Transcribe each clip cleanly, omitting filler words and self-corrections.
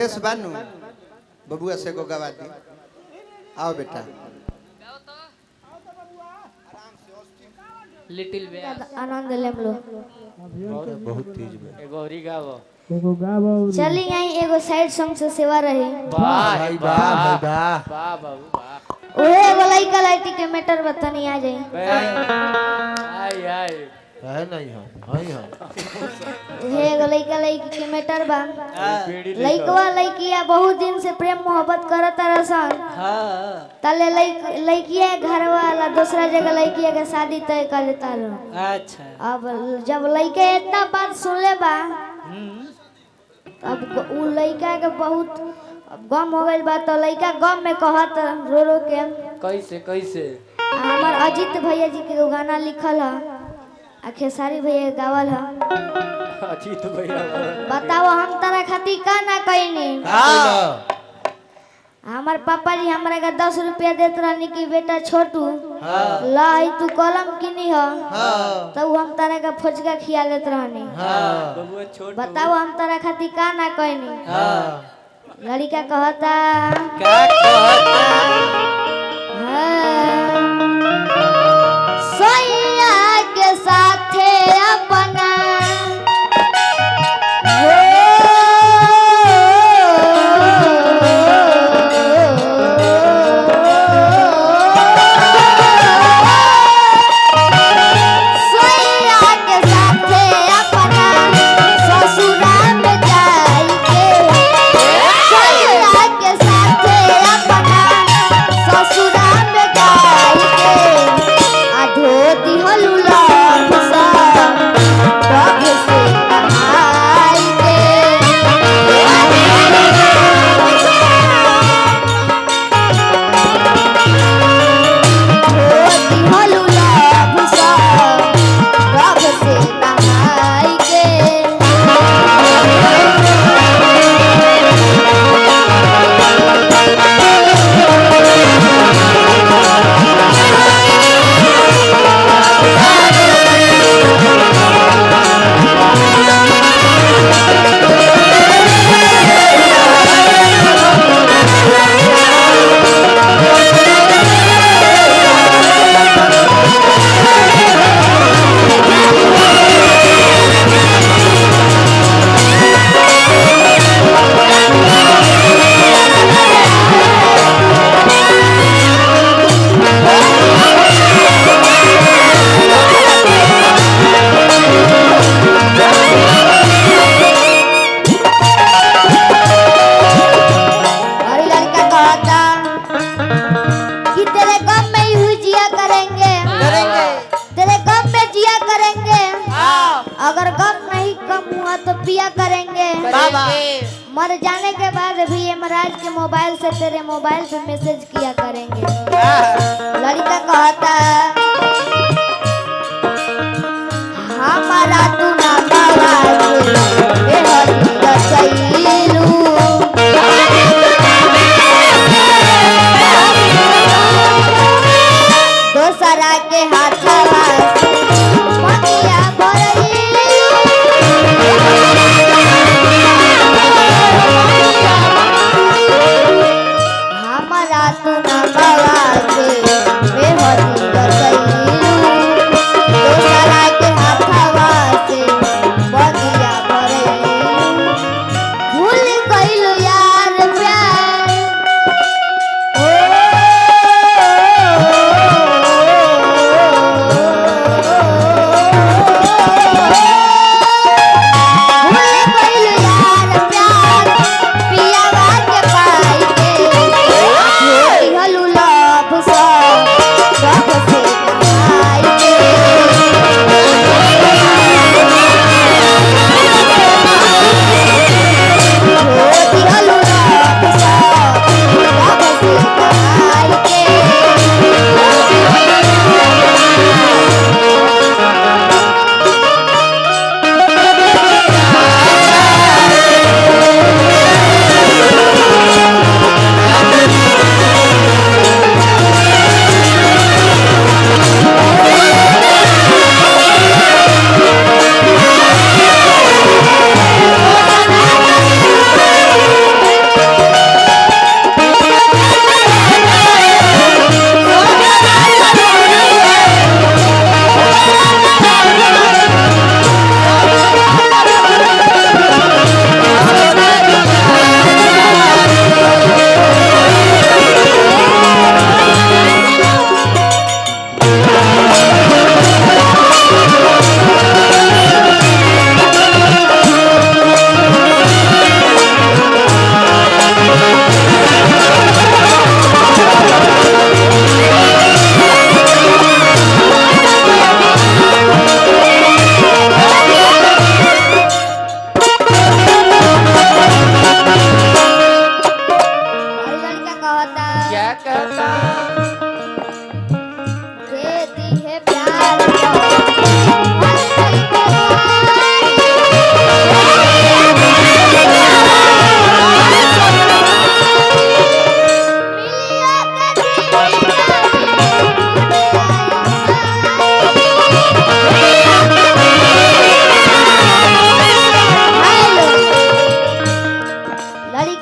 Yes बानू बबुआ से को गवा दी। आओ बेटा लिटिल वे आनंद ले लो बहुत तेज में एगो हरी गावो चली आई एगो साइड सॉन्ग से सेवा रही। वाह भाई वाह वाह बाबू वाह ओहे एगो लइका लइकी के मैटर बतानी आ जाई। आई आई है नहीं हम हई हम ओहे एगो लइका लइकी के मैटर बा। लइकवा लइकिया बहुत दिन से प्रेम मोहब्बत करत रसन। हां तले लइकिया घर वाला दूसरा जगह लइकिया के शादी तय कर देता रहो। अच्छा अब जब लइका इतना बात सुनले बा अब उ लइका के बहुत गम हो गइल बा। तो लइका गम में कहत रो रो के कैसे कैसे हमार अजीत भैया जी के गाना लिखल है आ खेसारी भैया गावल है। अजीत भैया बताओ हम तारा खातिर का ना कइनी। हमार पापा जी हमरा के 10 रुपया देत रहनी कि बेटा छोटू लाई तू कलम किनी ह तब हम तारा के फुचका खिया लेत रहनी। बबुआ छोट बताओ हम तारा खातिर का ना कइनी। लड़का कहता का कहता सोइया के साथे अपना अगर गम नहीं कम हुआ तो पिया करेंगे। मर जाने के बाद भी यमराज के मोबाइल से तेरे मोबाइल पे मैसेज किया करेंगे। लड़का कहता हमारा तू ना दोसरा के हाथ बगिया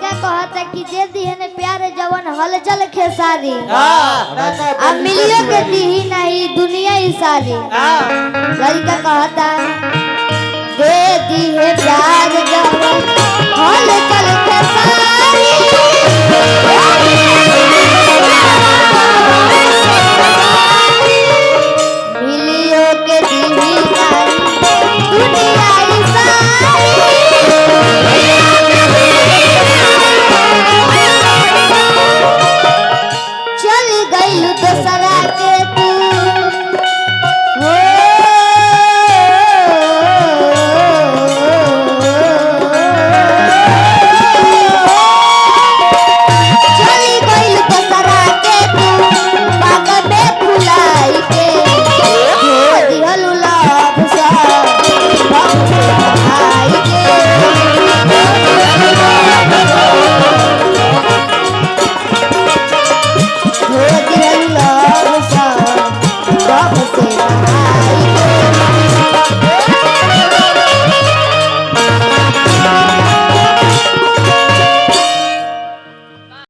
लड़का कहता कि दे दिए ने प्यार जवन हलचल खेसारी हाँ अब मिलियो के दी ही नहीं दुनिया ही सारी लड़का कहता दे दी है प्यार जवन हलचल खेसारी